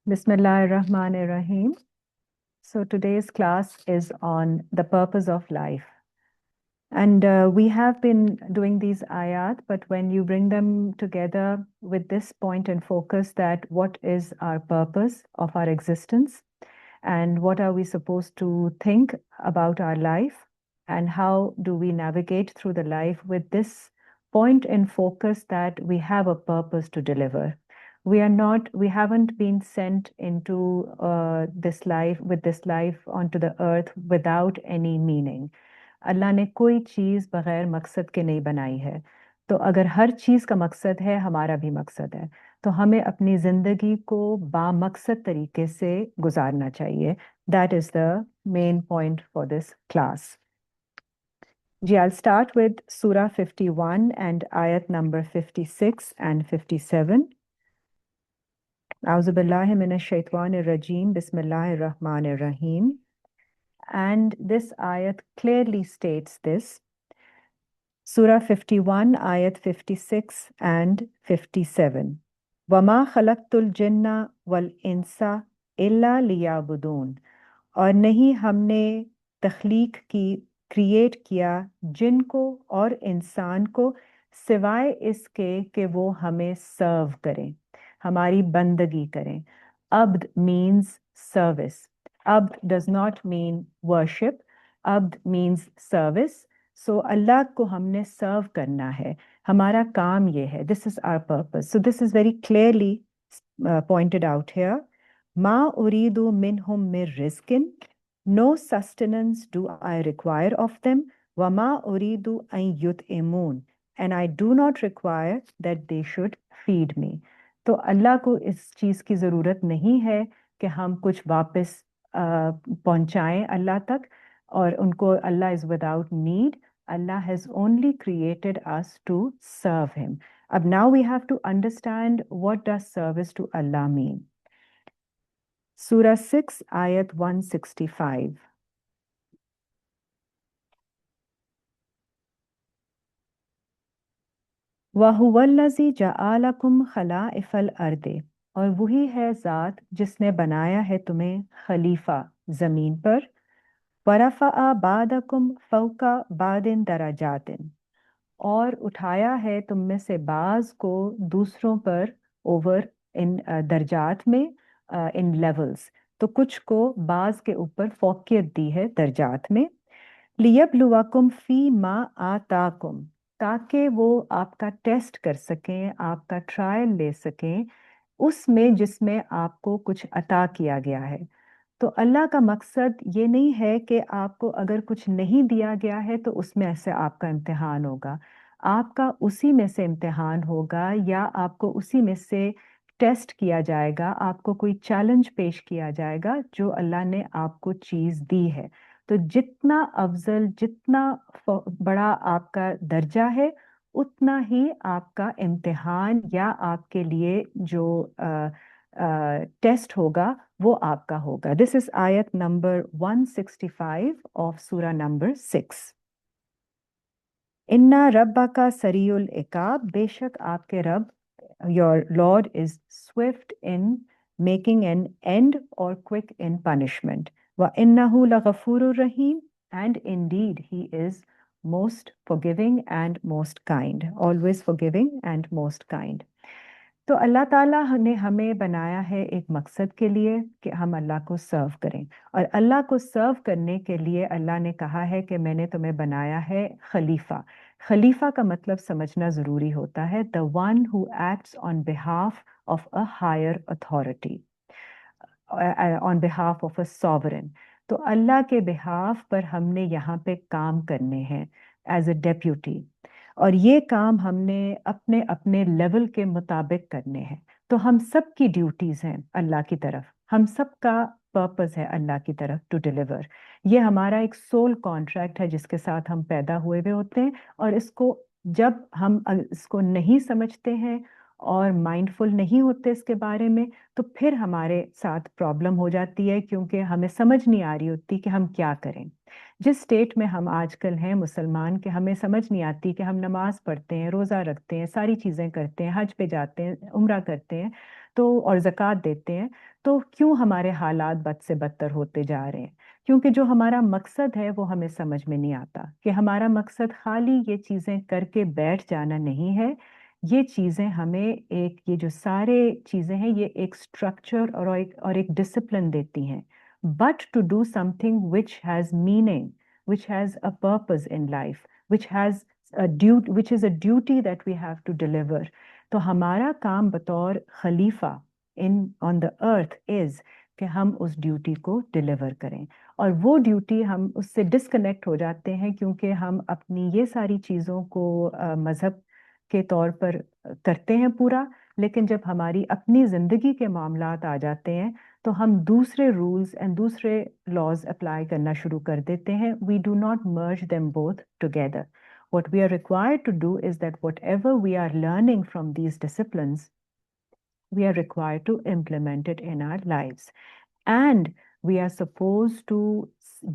Bismillahirrahmanirrahim. So today's class is on the purpose of life. And we have been doing these ayat, but when you bring them together with this point and focus that what is our purpose of our existence and what are we supposed to think about our life and how do we navigate through the life with this point in focus that we have a purpose to deliver. We haven't been sent into this life onto the earth without any meaning. अल्लाह ने कोई चीज बगैर मकसद के नहीं बनाई है। तो अगर हर चीज का मकसद है, हमारा भी मकसद है, तो हमें अपनी जिंदगी को बामकसद तरीके से गुजारना चाहिए। That is the main point for this class. जी, I'll start with Surah 51 and ayat number 56 and 57. A'udhu billahi minash shaitanir rajim. Bismillahir rahmanir rahim. And this ayat clearly states this. Surah 51, ayat 56 and 57. وَمَا خَلَقْتُ الْجِنَّ وَالْإِنسَ إِلَّا لِيَعْبُدُونَ. और नहीं हमने तख्लीक की, create किया जिन को और इंसान को सिवाय इसके कि वो हमें सर्व करें, हमारी बंदगी करें. अब्द means service. Abd does not mean worship. Abd means service. So Allah को हमने सर्व करना है, हमारा काम ये है. This is our purpose. So this is very clearly pointed out here. Ma uridu minhum mir rizqin. No sustenance do I require of them. Wa ma uridu an yut'imun. And I do not require that they should feed me. तो अल्लाह को इस चीज़ की ज़रूरत नहीं है कि हम कुछ वापस पहुंचाएं अल्लाह तक, और उनको अल्लाह is without need. Allah has only created us to serve him. Ab now we have to understand what does service to Allah mean. Surah 6, ayat 165. वहुवल्लज़ी जआलकुम खलाइफल अर्दे. और वही है ज़ात जिसने बनाया है तुम्हें खलीफा ज़मीन पर. वरफ़अ बादकुम फ़ौका बादिन दराजातिन. और उठाया है तुम में से बाज़ को दूसरों पर ओवर इन दर्जात में, इन लेवल्स. तो कुछ को बाज़ के ऊपर फौकियत दी है दर्जात में. लियब्लुवकुम फी मा आताकुम. ताकि वो आपका टेस्ट कर सकें, आपका ट्रायल ले सकें उसमें जिसमें आपको कुछ अता किया गया है. तो अल्लाह का मकसद ये नहीं है कि आपको अगर कुछ नहीं दिया गया है तो उसमें से आपका इम्तिहान होगा. आपका उसी में से इम्तिहान होगा या आपको उसी में से टेस्ट किया जाएगा, आपको कोई चैलेंज पेश किया जाएगा जो अल्लाह ने आपको चीज़ दी है. तो जितना अफजल, जितना बड़ा आपका दर्जा है, उतना ही आपका इम्तिहान या आपके लिए जो टेस्ट होगा वो आपका होगा. दिस इज आयत नंबर 165 ऑफ सूरा नंबर 6. इन्ना रब्बा का सरीउल इकाब. बेशक आपके रब, your lord, is swift in making an end और क्विक इन पनिशमेंट. व इन्नहु लगफूरुर रहीम. And indeed he is most forgiving and most kind, always forgiving and most kind. तो अल्लाह ताला ने हमें बनाया है एक मकसद के लिए कि हम अल्लाह को सर्व करें, और अल्लाह को सर्व करने के लिए अल्लाह ने कहा है कि मैंने तुम्हें बनाया है खलीफा. खलीफा का मतलब समझना ज़रूरी होता है. The one who acts on behalf of a higher authority, on behalf of a sovereign. तो अल्लाह के बिहाफ पर हमने यहाँ पे काम करने हैं एज अ डेप्यूटी, और ये काम हमने अपने अपने लेवल के मुताबिक करने हैं. तो हम सब की ड्यूटीज हैं अल्लाह की तरफ, हम सब का पर्पस है अल्लाह की तरफ टू डिलीवर. ये हमारा एक सोल कॉन्ट्रैक्ट है जिसके साथ हम पैदा हुए हुए होते हैं, और इसको जब हम इसको नहीं समझते हैं और माइंडफुल नहीं होते इसके बारे में, तो फिर हमारे साथ प्रॉब्लम हो जाती है क्योंकि हमें समझ नहीं आ रही होती कि हम क्या करें. जिस स्टेट में हम आजकल हैं मुसलमान के, हमें समझ नहीं आती कि हम नमाज पढ़ते हैं, रोज़ा रखते हैं, सारी चीज़ें करते हैं, हज पे जाते हैं, उम्रा करते हैं, तो और ज़कात देते हैं, तो क्यों हमारे हालात बद से बदतर होते जा रहे हैं? क्योंकि जो हमारा मकसद है वो हमें समझ में नहीं आता कि हमारा मकसद खाली ये चीज़ें करके बैठ जाना नहीं है। ये चीज़ें हमें एक, ये जो सारे चीज़ें हैं, ये एक स्ट्रक्चर और एक डिसिप्लिन देती हैं, but to do something which has meaning, which has a purpose in life, which is a duty that we have to deliver. तो हमारा काम बतौर खलीफा in on the earth is कि हम उस ड्यूटी को डिलीवर करें। और वो ड्यूटी हम उससे डिस्कनेक्ट हो जाते हैं क्योंकि हम अपनी ये सारी चीज़ों को मज़हब के तौर पर करते हैं पूरा, लेकिन जब हमारी अपनी ज़िंदगी के मामलात आ जाते हैं तो हम दूसरे रूल्स एंड दूसरे लॉज अप्लाई करना शुरू कर देते हैं। We do not merge them both together. What we are required to do is that whatever we are learning from these disciplines, we are required to implement it in our lives. And we are supposed to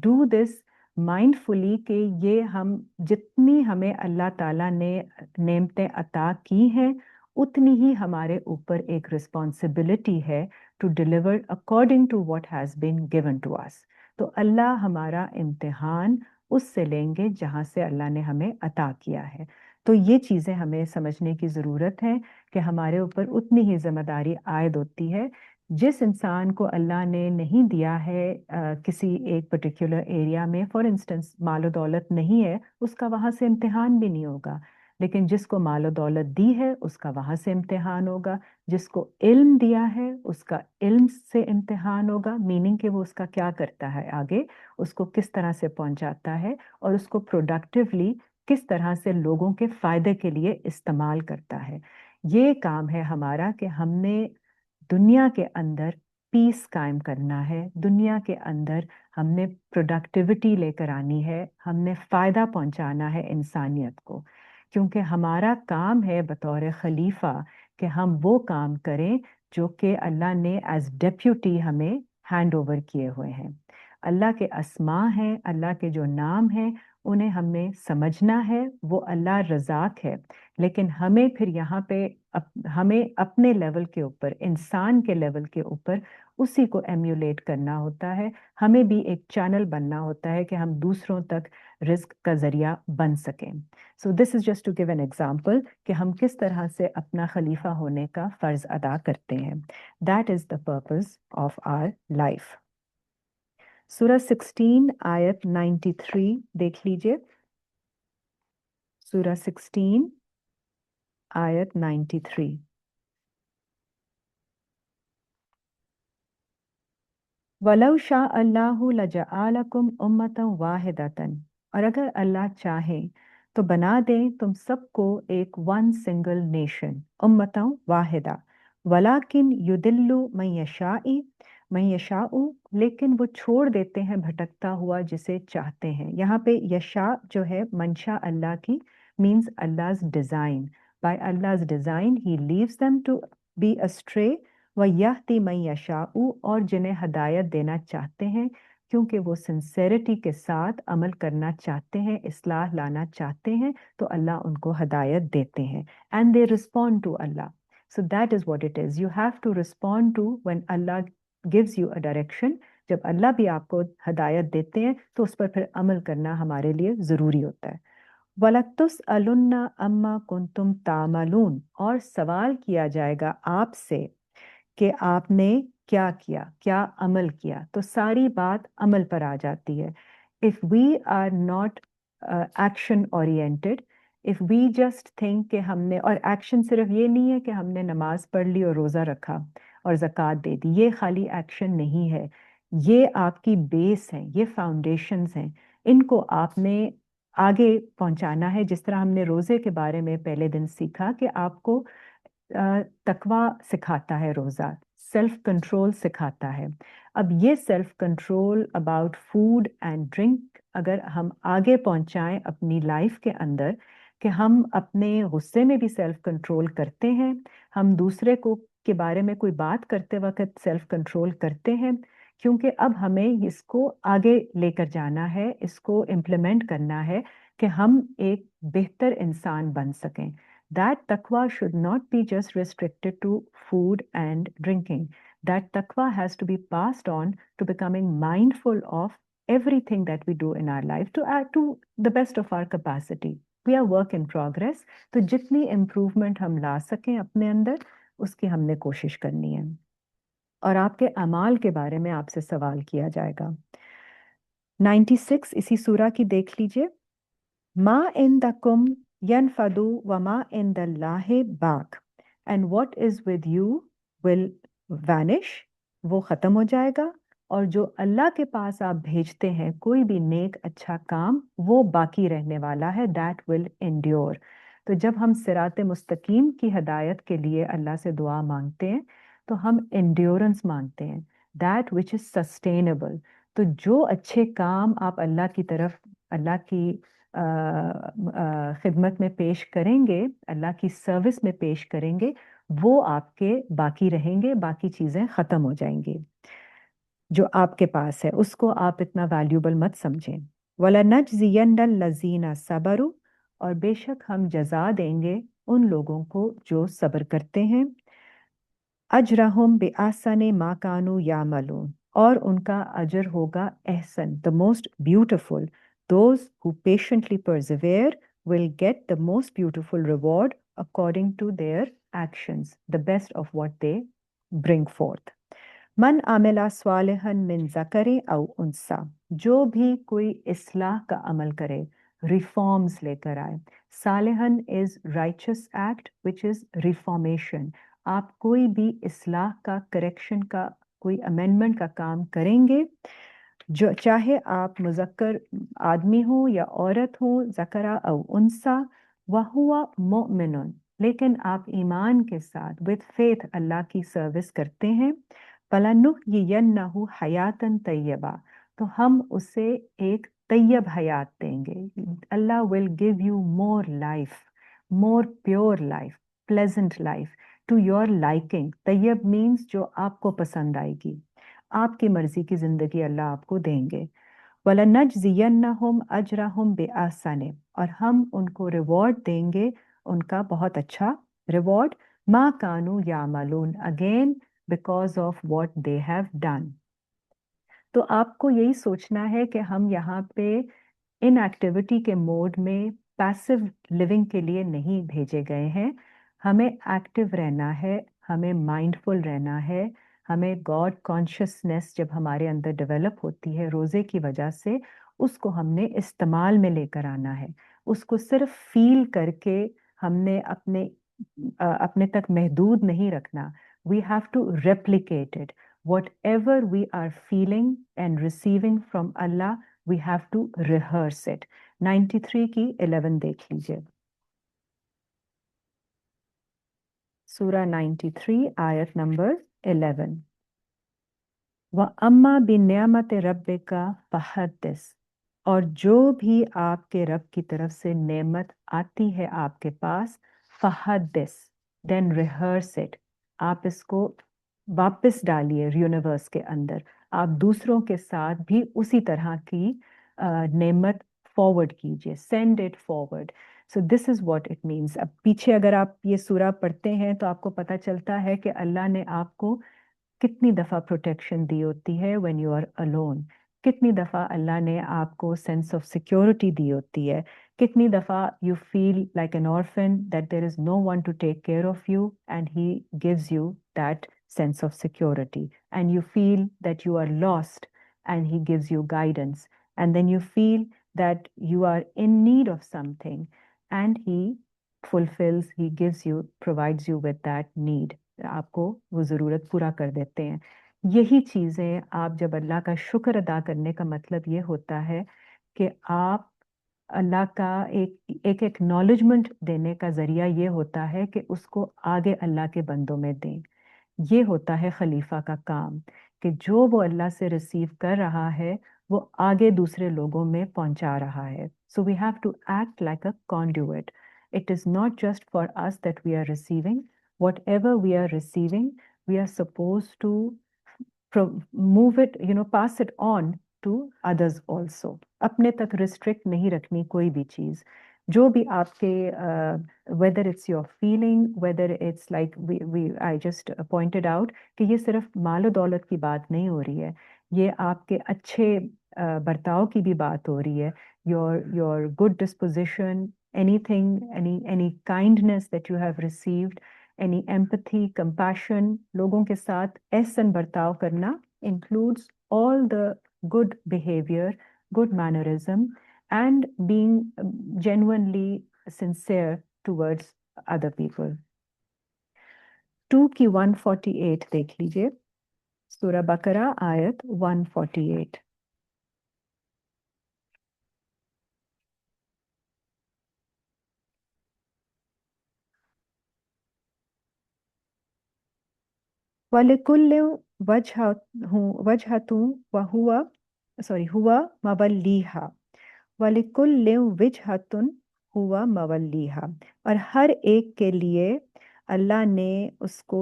do this mindfully कि ये हम जितनी हमें अल्लाह ताला ने नेमतें अता की हैं, उतनी ही हमारे ऊपर एक रिस्पॉन्सिबिलिटी है to deliver according to what has been given to us. तो अल्लाह हमारा इम्तिहान उससे लेंगे जहाँ से अल्लाह ने हमें अता किया है। तो ये चीज़ें हमें समझने की ज़रूरत है कि हमारे ऊपर उतनी ही जिम्मेदारी आयद होती है। जिस इंसान को अल्लाह ने नहीं दिया है किसी एक पर्टिकुलर एरिया में, फॉर इंस्टेंस मालो दौलत नहीं है, उसका वहाँ से इम्तिहान भी नहीं होगा। लेकिन जिसको मालो दौलत दी है उसका वहाँ से इम्तिहान होगा। जिसको इल्म दिया है उसका इल्म से इम्तिहान होगा, मीनिंग कि वो उसका क्या करता है आगे, उसको किस तरह से पहुंचाता है और उसको प्रोडक्टिवली किस तरह से लोगों के फायदे के लिए इस्तेमाल करता है। ये काम है हमारा कि हमने दुनिया के अंदर पीस कायम करना है, दुनिया के अंदर हमने प्रोडक्टिविटी लेकर आनी है, हमने फायदा पहुंचाना है इंसानियत को। क्योंकि हमारा काम है बतौर खलीफा कि हम वो काम करें जो कि अल्लाह ने एज डेप्यूटी हमें हैंड ओवर किए हुए हैं। अल्लाह के अस्मा हैं, अल्लाह के जो नाम हैं, उन्हें हमें समझना है। वो अल्लाह रज़ाक है, लेकिन हमें फिर यहाँ पे हमें अपने लेवल के ऊपर, इंसान के लेवल के ऊपर उसी को एम्यूलेट करना होता है। हमें भी एक चैनल बनना होता है कि हम दूसरों तक रिस्क का जरिया बन सकें। So this is just to give an example कि हम किस तरह से अपना खलीफा होने का फर्ज अदा करते हैं। That is the purpose of our life. सूरह 16 आयत 93 देख लीजिए। सूरह 16 आयत 93। वलौ शाह अल्लाहु लजअलकुम उम्मतन वाहिदतन, और अगर अल्लाह चाहे तो बना दें तुम सबको एक वन सिंगल नेशन, उम्मतन वाहिदा। वलाकिन युदिल्लु मन यशाउ, लेकिन वो छोड़ देते हैं भटकता हुआ जिसे चाहते हैं। यहाँ पे यशा जो है मंशा अल्लाह की, means Allah's design. By Allah's design he leaves them to be astray व यहदी मन यशाउ, और जिन्हें हदायत देना चाहते हैं क्योंकि वो सिंसेरिटी के साथ अमल करना चाहते हैं, इस्लाह लाना चाहते हैं, तो अल्लाह उनको हदायत देते हैं। And they respond to Allah. So that is what it is, you have to respond to when Allah gives you a direction. जब अल्लाह भी आपको हदायत देते हैं तो उस पर फिर अमल करना हमारे लिए ज़रूरी होता है। वलतुस अलुन्ना अम्मा कुंतुम तामलून, और सवाल किया जाएगा आपसे कि आपने क्या किया, क्या अमल किया। तो सारी बात अमल पर आ जाती है। If we are not action oriented, if we just think कि हमने, और एक्शन सिर्फ ये नहीं है कि हमने नमाज पढ़ ली और रोज़ा रखा और ज़कात दे दी, ये खाली एक्शन नहीं है। ये आपकी बेस है, ये फाउंडेशंस हैं, इनको आपने आगे पहुंचाना है। जिस तरह हमने रोज़े के बारे में पहले दिन सीखा कि आपको तकवा सिखाता है रोज़ा, सेल्फ कंट्रोल सिखाता है। अब ये self control about food and drink अगर हम आगे पहुंचाएं अपनी लाइफ के अंदर, कि हम अपने गुस्से में भी सेल्फ कंट्रोल करते हैं, हम दूसरे को के बारे में कोई बात करते वक्त सेल्फ कंट्रोल करते हैं, क्योंकि अब हमें इसको आगे लेकर जाना है, इसको इम्प्लीमेंट करना है कि हम एक बेहतर इंसान बन सकें. That taqwa should not be just restricted to food and drinking. That taqwa has to be passed on to becoming mindful of everything that we do in our life to add to the best of our capacity. We are work in progress. तो जितनी improvement हम ला सकें अपने अंदर उसकी हमने कोशिश करनी है. और आपके अमाल के बारे में आपसे सवाल किया जाएगा. 96 इसी सूरा की देख लीजिए. मा इंदकुम यनफदु व मा इंदल्लाहि बाक, and what is with you will vanish, वो खत्म हो जाएगा, और जो अल्लाह के पास आप भेजते हैं कोई भी नेक अच्छा काम वो बाकी रहने वाला है. That will endure. तो जब हम सिरात मुस्तकीम की हिदायत के लिए अल्लाह से दुआ मांगते हैं तो हम एंड्योरेंस मांगते हैं, दैट विच इज सस्टेनेबल. तो जो अच्छे काम आप अल्लाह की तरफ, अल्लाह की खिदमत में पेश करेंगे, अल्लाह की सर्विस में पेश करेंगे, वो आपके बाकी रहेंगे, बाकी चीजें खत्म हो जाएंगी. जो आपके पास है उसको आप इतना वैल्यूबल मत समझें. वलनजज़ियन्नल लज़ीना सबरू, और बेशक हम जजा देंगे उन लोगों को जो सब्र करते हैं. अजरहुम बिअहसनि मा कानू यामलून, और उनका अजर होगा एहसन, the most beautiful. Those who patiently persevere will get the most beautiful reward according to their actions, the best of what they bring forth. मन आमिला स्वालिहन मिन ज़करे औ उनसा, जो भी कोई इस्लाह का अमल करे, रिफॉर्म्स लेकर आए. सालिहन is righteous act which is reformation. आप कोई भी इस्लाह का, करेक्शन का, कोई अमेंडमेंट का काम करेंगे, जो चाहे आप मुज़क्कर आदमी हो या औरत हो, ज़करा औ उनसा, वहुआ मुमिनुन, लेकिन आप ईमान के साथ विद फेथ अल्लाह की सर्विस करते हैं. फलनुह्यियन्नहु हयातन तय्यबा, तो हम उसे एक तैयब हयात देंगे. Allah will give you more life, more pure life, pleasant life to your liking. तैयब मीन्स जो आपको पसंद आएगी, आपकी मर्जी की जिंदगी अल्लाह आपको देंगे. वलनजज़ियन्नहुम अजरहुम बिअहसनि, और हम उनको रिवॉर्ड देंगे, उनका बहुत अच्छा रिवॉर्ड. मा कानू यामलून, again because of what they have done. तो आपको यही सोचना है कि हम यहाँ पे इन एक्टिविटी के मोड में पैसिव लिविंग के लिए नहीं भेजे गए हैं. हमें एक्टिव रहना है, हमें माइंडफुल रहना है, हमें गॉड कॉन्शियसनेस जब हमारे अंदर डेवलप होती है रोज़े की वजह से, उसको हमने इस्तेमाल में लेकर आना है. उसको सिर्फ फील करके हमने अपने तक महदूद नहीं रखना. We have to replicate it. Whatever we are feeling and receiving from Allah, we have to rehearse it. 93 की 11 देख लीजिए. सूरा 93 आयत नंबर 11. व अम्मा बिन्यामत रब्बिका फहद्दिस, और जो भी आपके रब की तरफ से नेमत आती है आपके पास, फहद्दिस, देन रिहर्स इट. आप इसको वापस डालिए यूनिवर्स के अंदर. आप दूसरों के साथ भी उसी तरह की नेमत फॉरवर्ड कीजिए, send it forward. So this is what it means. अब पीछे अगर आप ये सूरा पढ़ते हैं तो आपको पता चलता है कि अल्लाह ने आपको कितनी दफ़ा प्रोटेक्शन दी होती है व्हेन यू आर अलोन. कितनी दफ़ा अल्लाह ने आपको सेंस ऑफ सिक्योरिटी दी होती है. कितनी दफ़ा you feel like an orphan that there is no one to take care of you and he gives you that sense of security, and you feel that you are lost and he gives you guidance, and then you feel that you are in need of something and he fulfills, he gives you, provides you with that need. आपको वो ज़रूरत पूरा कर देते हैं. यही चीज़ें आप जब अल्लाह का शुक्र अदा करने का मतलब ये होता है कि आप अल्लाह का एक एक्नॉलेजमेंट देने का ज़रिया ये होता है कि उसको आगे अल्लाह के बंदों में दें. ये होता है खलीफा का काम कि जो वो अल्लाह से रिसीव कर रहा है वो आगे दूसरे लोगों में पहुंचा रहा है. So we have to act like a conduit. It is not just for us that we are receiving. Whatever we are receiving, we are supposed to move it, pass it on to others also. अपने तक restrict नहीं रखनी कोई भी चीज, जो भी आपके whether it's your feeling, whether it's like I just pointed out कि ये सिर्फ मालो दौलत की बात नहीं हो रही है, ये आपके अच्छे बर्ताव की भी बात हो रही है, your good disposition, anything, any kindness that you have received, any empathy, compassion, लोगों के साथ ऐसन बर्ताव करना includes all the good behavior, good mannerism, and being genuinely sincere towards other people. 2 की 148 देख लीजिए, सूरह बकरा आयत 148. वलिकुल्लि वजहतुन वहुवा हुवा मवल्लीहा, वलिकुल्लि वजहतुन हुवा मवल्लीहा, और हर एक के लिए अल्लाह ने उसको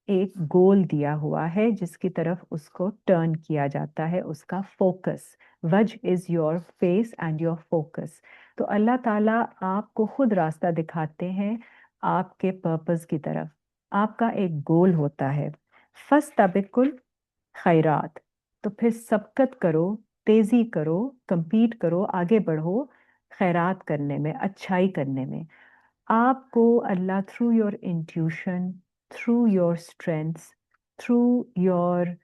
एक गोल दिया हुआ है जिसकी तरफ उसको टर्न किया जाता है, उसका फोकस. वज is your face and your focus. तो अल्लाह ताला आपको खुद रास्ता दिखाते हैं आपके पर्पस की तरफ. आपका एक गोल होता है, फस्तबिकुल खैरात, तो फिर सबकत करो, तेजी करो, compete करो, आगे बढ़ो खैरात करने में, अच्छाई करने में. आपको अल्लाह through your intuition, through your strengths, through your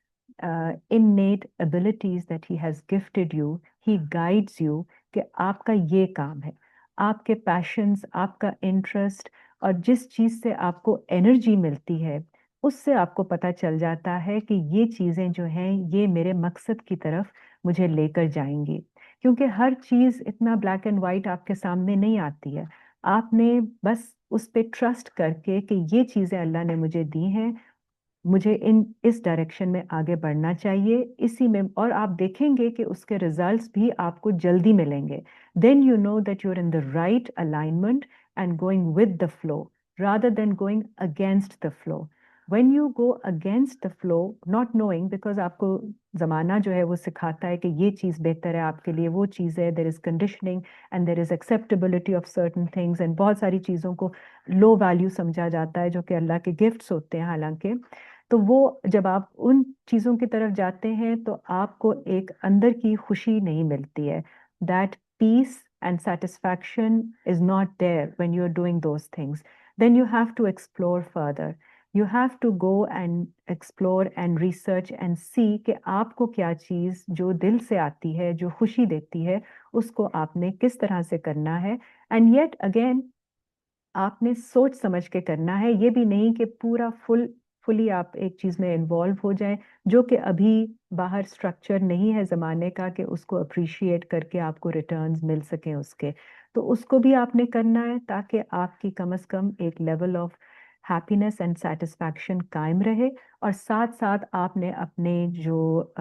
innate abilities that he has gifted you, he guides you कि आपका ये काम है. आपके पैशंस, आपका इंटरेस्ट और जिस चीज से आपको एनर्जी मिलती है, उससे आपको पता चल जाता है कि ये चीजें जो हैं ये मेरे मकसद की तरफ मुझे लेकर जाएंगी. क्योंकि हर चीज इतना ब्लैक एंड वाइट आपके सामने नहीं आती है. आपने बस उस पे ट्रस्ट करके कि ये चीजें अल्लाह ने मुझे दी हैं, मुझे इस डायरेक्शन में आगे बढ़ना चाहिए, इसी में, और आप देखेंगे कि उसके रिजल्ट्स भी आपको जल्दी मिलेंगे. Then you know that you are in the right alignment and going with the flow rather than going against the flow. When you go against the flow, not knowing, because आपको ज़माना जो है वो सिखाता है कि ये चीज़ बेहतर है आपके लिए, वो चीज़ है, there is conditioning and there is acceptability of certain things, and बहुत सारी चीज़ों को लो वैल्यू समझा जाता है जो कि अल्लाह के गिफ्ट्स होते हैं. हालांकि तो वो जब आप उन चीज़ों की तरफ जाते हैं तो आपको एक अंदर की खुशी नहीं मिलती है. That peace and satisfaction is not there when you're doing those things. Then you have to explore further. You have to go and explore and research and see कि आपको क्या चीज़ जो दिल से आती है, जो खुशी देती है, उसको आपने किस तरह से करना है. And yet again, आपने सोच समझ के करना है. ये भी नहीं कि पूरा फुली आप एक चीज में इन्वॉल्व हो जाए जो कि अभी बाहर स्ट्रक्चर नहीं है जमाने का कि उसको अप्रिशिएट करके आपको रिटर्न्स मिल सके उसके. तो उसको भी आपने करना है ताकि आपकी कम से कम एक level of happiness and satisfaction कायम रहे. और साथ साथ आपने अपने जो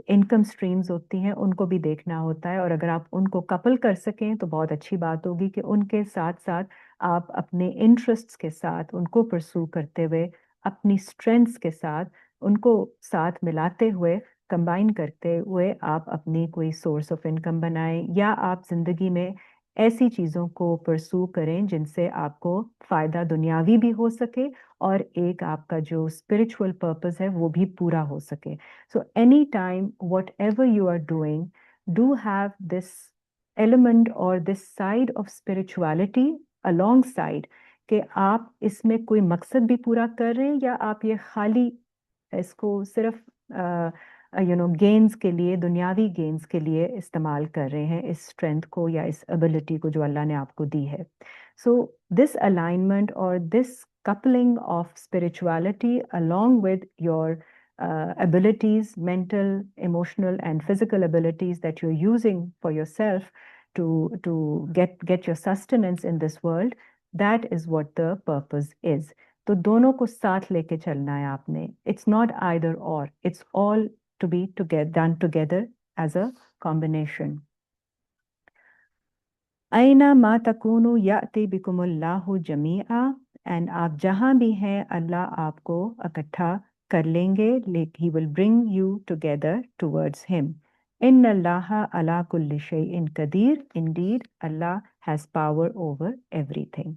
इनकम स्ट्रीम्स होती हैं उनको भी देखना होता है. और अगर आप उनको कपल कर सकें तो बहुत अच्छी बात होगी कि उनके साथ साथ आप अपने इंटरेस्ट्स के साथ उनको परसू करते हुए, अपनी स्ट्रेंथ्स के साथ उनको साथ मिलाते हुए, कंबाइन करते हुए आप अपनी कोई सोर्स ऑफ इनकम बनाएं, या आप जिंदगी में ऐसी चीज़ों को परसू करें जिनसे आपको फ़ायदा दुनियावी भी हो सके और एक आपका जो स्पिरिचुअल पर्पस है वो भी पूरा हो सके. So any time whatever you are doing, do have this element और this side of spirituality alongside कि आप इसमें कोई मकसद भी पूरा कर रहे हैं या आप ये खाली इसको सिर्फ गेन्स के लिए, दुनियावी गेन्स के लिए इस्तेमाल कर रहे हैं इस स्ट्रेंथ को या इस एबिलिटी को जो अल्लाह ने आपको दी है. सो दिस अलाइनमेंट और this coupling of spirituality along with your abilities, mental, emotional, and physical abilities that you're using for yourself to get your sustenance in this world, that is what the purpose is. तो दोनों को साथ लेके चलना है आपने. It's not either or. It's all to be together, done together as a combination. ऐना मा तकूनु याति बिकुमुल्लाहु जमीआ, एंड आप जहां भी हैं अल्लाह आपको इकट्ठा کر لیں گے, he will bring you together towards him. إِنَّ اللَّهَ عَلَى كُلِّ شَيْءٍ قَدِيرٌ. Indeed, Allah has power over everything.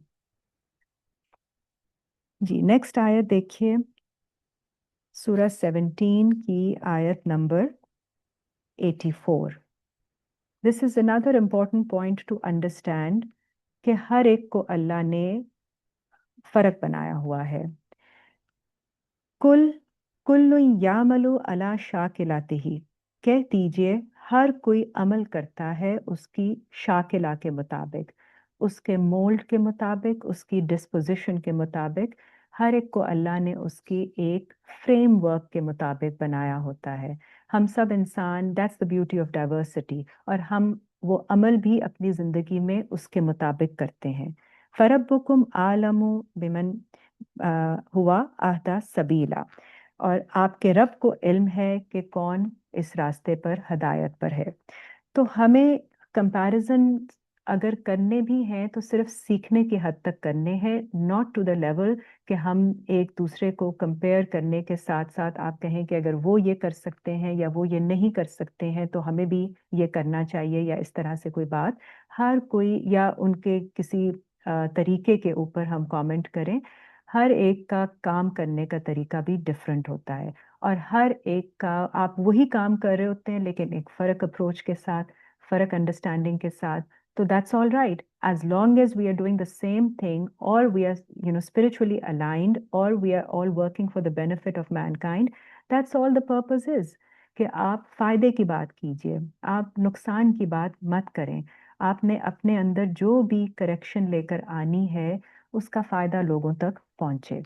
جی نیکسٹ آیت دیکھیے, سورہ 17 کی آیت number 84. This is another important point to understand کہ ہر ایک کو اللہ نے فرق بنایا ہوا ہے. کل یعمل علی شاکلاتہ, کہہ دیجئے ہر کوئی عمل کرتا ہے اس کی شاکلہ کے مطابق, اس کے مولڈ کے مطابق, اس کی ڈسپوزیشن کے مطابق. ہر ایک کو اللہ نے اس کی ایک فریم ورک کے مطابق بنایا ہوتا ہے. ہم سب انسان, that's the beauty of diversity, اور ہم وہ عمل بھی اپنی زندگی میں اس کے مطابق کرتے ہیں. فَرَبُّكُمْ أَعْلَمُ بِمَنْ ہوا اہدیٰ سبیلا, اور آپ کے رب کو علم ہے کہ کون اس راستے پر ہدایت پر ہے. تو ہمیں کمپیریزن اگر کرنے بھی ہیں تو صرف سیکھنے کی حد تک کرنے ہیں, ناٹ ٹو دا لیول کہ ہم ایک دوسرے کو کمپیئر کرنے کے ساتھ ساتھ آپ کہیں کہ اگر وہ یہ کر سکتے ہیں یا وہ یہ نہیں کر سکتے ہیں تو ہمیں بھی یہ کرنا چاہیے, یا اس طرح سے کوئی بات. ہر کوئی یا ان کے کسی طریقے کے اوپر ہم کامنٹ کریں. ہر ایک کا کام کرنے کا طریقہ بھی ڈفرینٹ ہوتا ہے, اور ہر ایک کا آپ وہی کام کر رہے ہوتے ہیں لیکن ایک فرق اپروچ کے ساتھ, فرق انڈرسٹینڈنگ کے ساتھ. تو that's all right, as long as we are doing the same thing, or we are spiritually aligned, or we are all working for the benefit of mankind. That's all the purpose is, کہ آپ فائدے کی بات کیجئے, آپ نقصان کی بات مت کریں. آپ نے اپنے اندر جو بھی کریکشن لے کر آنی ہے اس کا فائدہ لوگوں تک پہنچے.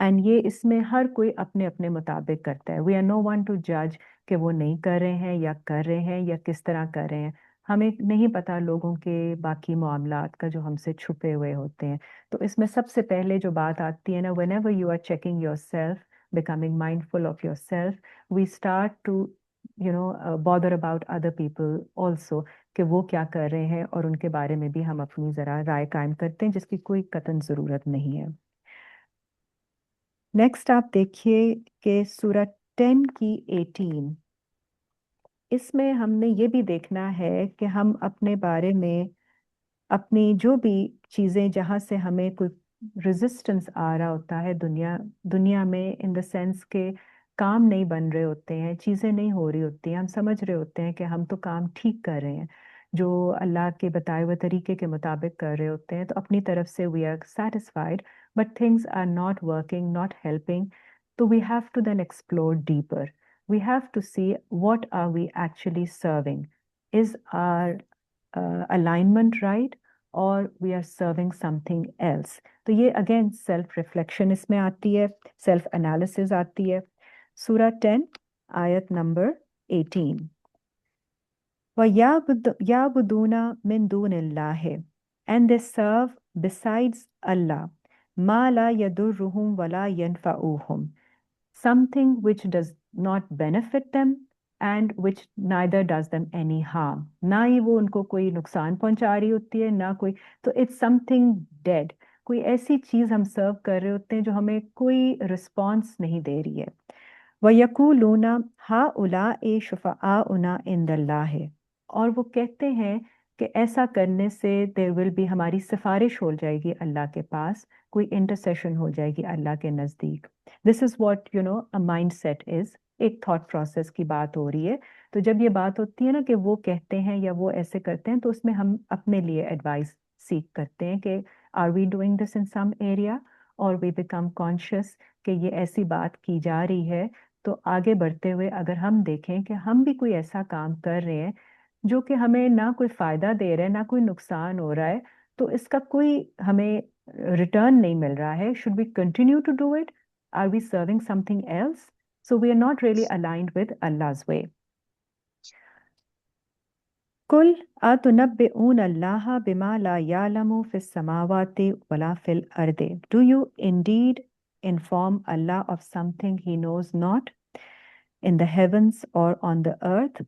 اینڈ یہ اس میں ہر کوئی اپنے اپنے مطابق کرتا ہے. We are no one to جج کہ وہ نہیں کر رہے ہیں یا کر رہے ہیں یا کس طرح کر رہے ہیں. ہمیں نہیں پتا لوگوں کے باقی معاملات کا جو ہم سے چھپے ہوئے ہوتے ہیں. تو اس میں سب سے پہلے جو بات آتی ہے نا, whenever you are checking yourself, becoming mindful of yourself, we start to bother about other people also, کہ وہ کیا کر رہے ہیں, اور ان کے بارے میں بھی ہم اپنی ذرا رائے قائم کرتے ہیں جس کی کوئی قطعاً ضرورت نہیں ہے. نیکسٹ آپ دیکھیے کہ سورہ 10 کی 18, اس میں ہم نے یہ بھی دیکھنا ہے کہ ہم اپنے بارے میں اپنی جو بھی چیزیں جہاں سے ہمیں کوئی ریزسٹنس آ رہا ہوتا ہے دنیا میں, ان دا سینس کہ کام نہیں بن رہے ہوتے ہیں, چیزیں نہیں ہو رہی ہوتی ہیں, ہم سمجھ رہے ہوتے ہیں کہ ہم تو کام ٹھیک کر رہے ہیں, جو اللہ کے بتائے ہوئے طریقے کے مطابق کر رہے ہوتے ہیں, تو اپنی طرف سے we are satisfied, but things are not working, not helping. تو we have to then explore deeper. We have to see what are we actually serving. Is our alignment right, or we are serving something else? تو یہ again self reflection اس میں آتی ہے, self analysis آتی ہے. سورہ 10 آیت نمبر 18. وَيَعْبُدُونَ مِن دُونِ اللَّهِ, and they serve besides Allah مَا لَا يَضُرُّهُمْ وَلَا يَنْفَعُوهُمْ, something which does not benefit them and which neither does them any harm. نہ ہی وہ ان کو کوئی نقصان پہنچا رہی ہوتی ہے, نہ کوئی, تو it's something dead. کوئی ایسی چیز ہم سرو کر رہے ہوتے ہیں جو ہمیں کوئی رسپانس نہیں دے رہی ہے. وَيَقُولُونَ هَؤُلَاءِ شُفَعَاؤُنَا عِندَ اللَّهِ, اور وہ کہتے ہیں کہ ایسا کرنے سے there will be, ہماری سفارش ہو جائے گی اللہ کے پاس, کوئی انٹرسیشن ہو جائے گی اللہ کے نزدیک. This is what a mindset is. ایک تھاٹ پروسیس کی بات ہو رہی ہے. تو جب یہ بات ہوتی ہے نا کہ وہ کہتے ہیں یا وہ ایسے کرتے ہیں, تو اس میں ہم اپنے لیے ایڈوائس سیکھ کرتے ہیں کہ are we doing this in some area, or we become conscious کہ یہ ایسی بات کی جا رہی ہے. تو آگے بڑھتے ہوئے اگر ہم دیکھیں کہ ہم بھی کوئی ایسا کام کر رہے ہیں جو کہ ہمیں نہ کوئی فائدہ دے رہا ہے, نہ کوئی نقصان ہو رہا ہے, تو اس کا کوئی ہمیں ریٹرن نہیں مل رہا ہے, should we continue to do it? Are we serving something else? So we are not really aligned with Allah's way. قُلْ أَتُنَبِّئُونَ اللَّهَ بِمَا لَا يَعْلَمُ فِي السَّمَاوَاتِ وَلَا فِي الْأَرْضِ. Do you indeed inform Allah of something he knows not in the heavens or on the earth?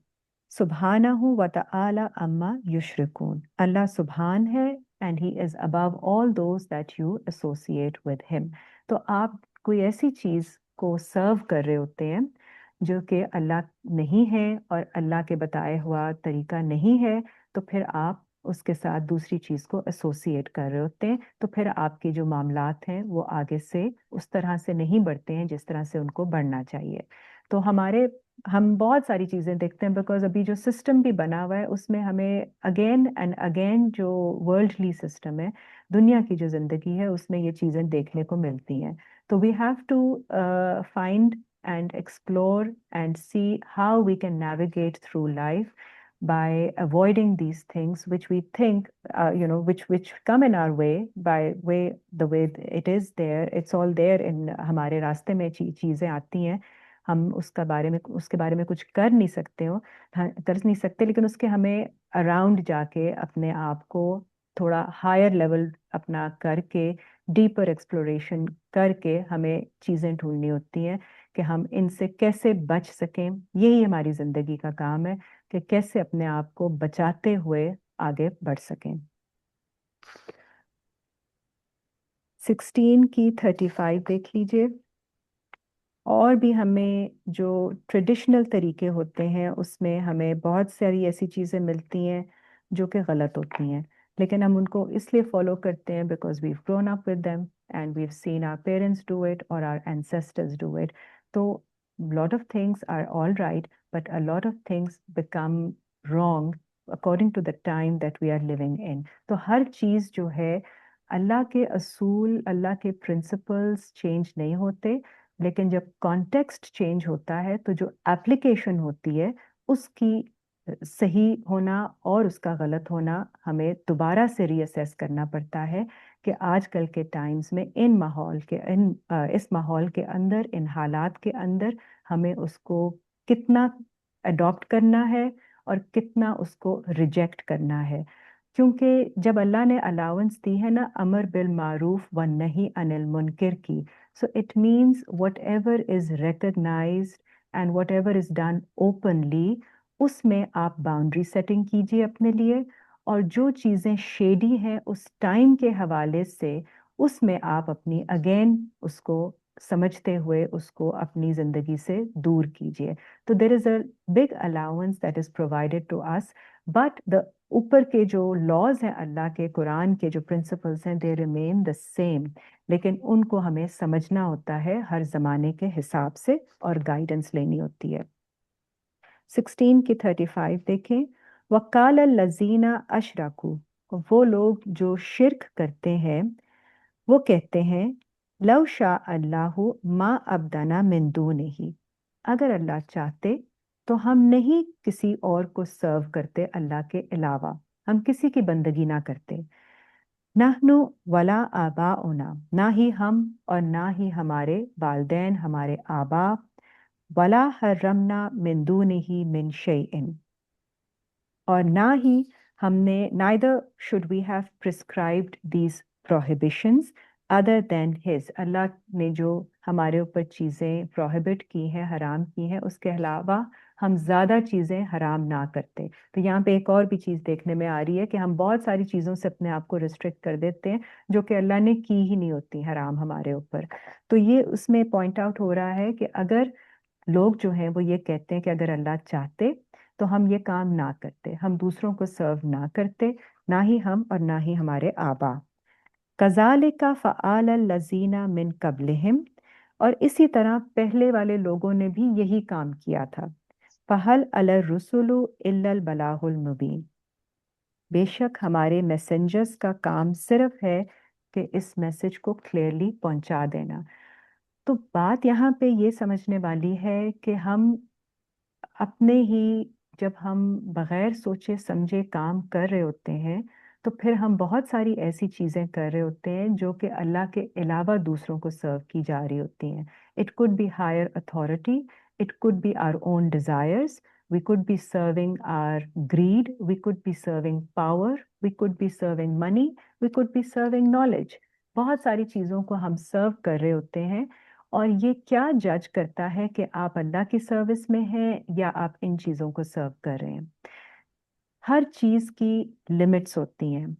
Subhanahu wa ta'ala amma yushrikun. Allah subhan hai, and he is above all those that you associate with him. تو آپ کوئی ایسی چیز को सर्व कर रहे होते हैं जो कि अल्लाह नहीं है और अल्लाह के बताए हुआ तरीका नहीं है, तो फिर आप उसके साथ दूसरी चीज़ को एसोसिएट कर रहे होते हैं, तो फिर आपके जो मामलात हैं वो आगे से उस तरह से नहीं बढ़ते हैं जिस तरह से उनको बढ़ना चाहिए। तो हम बहुत सारी चीज़ें देखते हैं, बिकॉज अभी जो सिस्टम भी बना हुआ है उसमें हमें अगेन एंड अगेन जो वर्ल्डली सिस्टम है, दुनिया की जो जिंदगी है, उसमें ये चीज़ें देखने को मिलती हैं। तो we have to find and explore and see how we can navigate through life by avoiding these things which we think which come in our way by way the way it is there, it's all there in हमारे रास्ते में चीजें आती हैं, हम उसके बारे में कुछ कर नहीं सकते हो, कर नहीं सकते, लेकिन उसके हमें अराउंड जाके अपने आप को थोड़ा हायर लेवल अपना करके डीपर एक्सप्लोरेशन करके हमें चीजें ढूंढनी होती हैं कि हम इनसे कैसे बच सकें। यही हमारी जिंदगी का काम है कि कैसे अपने आप को बचाते हुए आगे बढ़ सकें। 16 की 35 देख लीजिए। और भी हमें जो ट्रेडिशनल तरीके होते हैं उसमें हमें बहुत सारी ऐसी चीज़ें मिलती हैं जो कि गलत होती हैं, लेकिन हम उनको इसलिए फॉलो करते हैं because we grown up with them and we seen our parents do it और आवर एंसेस्टर्स डू इट। तो lot of things are all right but a lot of things become wrong according to the time that we are living in. तो हर चीज़ जो है, अल्लाह के असूल, अल्लाह के principles change नहीं होते, लेकिन जब कॉन्टेक्स्ट चेंज होता है तो जो एप्लीकेशन होती है उसकी सही होना और उसका गलत होना हमें दोबारा से रीअसेस करना पड़ता है कि आजकल के टाइम्स में इस माहौल के अंदर, इन हालात के अंदर हमें उसको कितना अडॉप्ट करना है और कितना उसको रिजेक्ट करना है। क्योंकि जब अल्लाह ने अलाउंस दी है ना, अमर बिल मारूफ व नही अनिल मुनकिर की, so it means whatever is recognized and whatever is done openly, उसमें आप बाउंड्री सेटिंग कीजिए अपने लिए, और जो चीज़ें शेडी हैं उस टाइम के हवाले से उसमें आप अपनी अगेन उसको समझते हुए उसको अपनी जिंदगी से दूर कीजिए। तो there is a big allowance that is provided to us, but the ऊपर के जो लॉज हैं, अल्लाह के कुरान के जो प्रिंसिपल्स हैं, दे रिमेन द सेम, लेकिन उनको हमें समझना होता है हर जमाने के हिसाब से और गाइडेंस लेनी होती है। 16 की 35 देखें। वकाल लजीना अशरकू, वो लोग जो शिरक करते हैं वो कहते हैं, लव शाह अल्लाहु मा अब्दाना मिन दूनिही, अगर अल्लाह चाहते तो हम नहीं किसी और को सर्व करते अल्लाह के अलावा, हम किसी की बंदगी ना करते। नहनु वला आबाउना, ना ही हम और ना ही हमारे वालदैन, हमारे आबा, वला हर्रमना मिन दूनिही मिन शैइन, और ना ही हमने, neither should we have prescribed these prohibitions other than his, अल्लाह ने जो हमारे ऊपर चीज़ें प्रोहिबिट की हैं, हराम की हैं, उसके अलावा हम ज़्यादा चीज़ें हराम ना करते। तो यहाँ पे एक और भी चीज़ देखने में आ रही है कि हम बहुत सारी चीज़ों से अपने आप को रिस्ट्रिक्ट कर देते हैं जो कि अल्लाह ने की ही नहीं होती हराम हमारे ऊपर। तो ये उसमें पॉइंट आउट हो रहा है कि अगर लोग जो हैं वो ये कहते हैं कि अगर अल्लाह चाहते तो हम ये काम ना करते, हम दूसरों को सर्व ना करते, ना ही हम और ना ही हमारे आबा। कज़ालिका फ़अल लज़ीना मिन कब्लिहिम, और इसी तरह पहले वाले लोगों ने भी यही काम किया था। फ़हल अलर रुसुलु इल्लल बलागुल मुबीन, बेशक हमारे मैसेंजर्स का काम सिर्फ है कि इस मैसेज को क्लियरली पहुंचा देना। तो बात यहाँ पे ये समझने वाली है कि हम अपने ही, जब हम बगैर सोचे समझे काम कर रहे होते हैं तो फिर हम बहुत सारी ऐसी चीज़ें कर रहे होते हैं जो कि अल्लाह के अलावा दूसरों को सर्व की जा रही होती हैं। It could be higher authority, it could be our own desires, we could be serving our greed, we could be serving power, we could be serving money, we could be serving knowledge। बहुत सारी चीज़ों को हम सर्व कर रहे होते हैं, और ये क्या जज करता है कि आप अल्लाह की सर्विस में हैं या आप इन चीज़ों को सर्व कर रहे हैं। हर चीज़ की लिमिट्स होती हैं।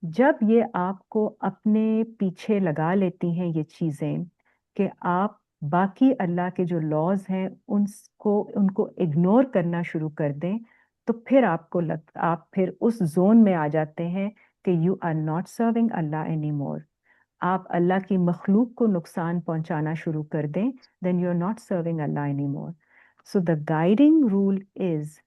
जब ये आपको अपने पीछे लगा लेती हैं ये चीज़ें कि आप باقی اللہ کے جو لاز ہیں ان کو اگنور کرنا شروع کر دیں تو پھر آپ پھر اس زون میں آ جاتے ہیں کہ you are not serving Allah any more. آپ اللہ کی مخلوق کو نقصان پہنچانا شروع کر دیں then you are not serving Allah any more. So the guiding role is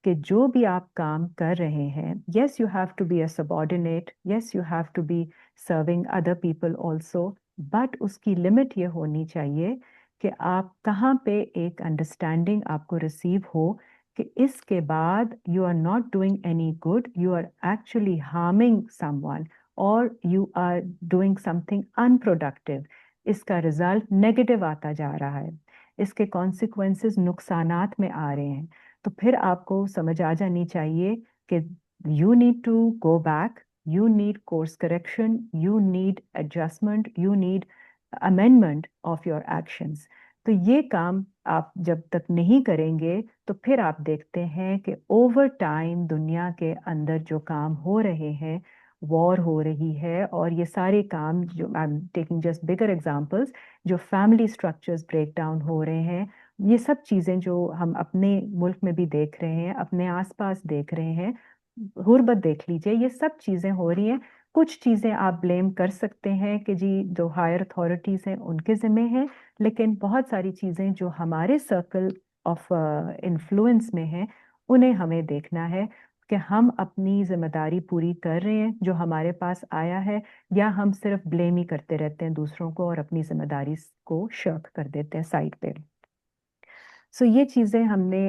کہ جو بھی آپ کام کر رہے ہیں, yes you have to be a subordinate, yes you have to be serving other people also, but اس کی لمٹ یہ ہونی چاہیے کہ آپ کہاں پہ ایک انڈرسٹینڈنگ آپ کو ریسیو ہو کہ اس کے بعد you are not doing any good, you are actually harming someone اور you are doing something unproductive. اس کا رزلٹ نیگیٹو آتا جا رہا ہے, اس کے کانسیکوینسز نقصانات میں آ رہے ہیں. تو پھر آپ کو سمجھ آ جانی چاہیے کہ you need to go back, you need course correction, you need adjustment, you need amendment of your actions. تو یہ کام آپ جب تک نہیں کریں گے تو پھر آپ دیکھتے ہیں کہ اوور ٹائم دنیا کے اندر جو کام ہو رہے ہیں, وار ہو رہی ہے, اور یہ سارے کام جو I am taking just bigger examples, جو فیملی اسٹرکچرز بریک ڈاؤن ہو رہے ہیں, یہ سب چیزیں جو ہم اپنے ملک میں بھی دیکھ رہے ہیں, اپنے آس پاس دیکھ رہے ہیں, غربت دیکھ لیجئے, یہ سب چیزیں ہو رہی ہیں. کچھ چیزیں آپ بلیم کر سکتے ہیں کہ جی جو ہائر اتھارٹیز ہیں ان کے ذمہ ہیں, لیکن بہت ساری چیزیں جو ہمارے سرکل آف انفلوئنس میں ہیں انہیں ہمیں دیکھنا ہے کہ ہم اپنی ذمہ داری پوری کر رہے ہیں جو ہمارے پاس آیا ہے, یا ہم صرف بلیم ہی کرتے رہتے ہیں دوسروں کو اور اپنی ذمہ داری کو شرک کر دیتے ہیں سائڈ پہ. سو یہ چیزیں ہم نے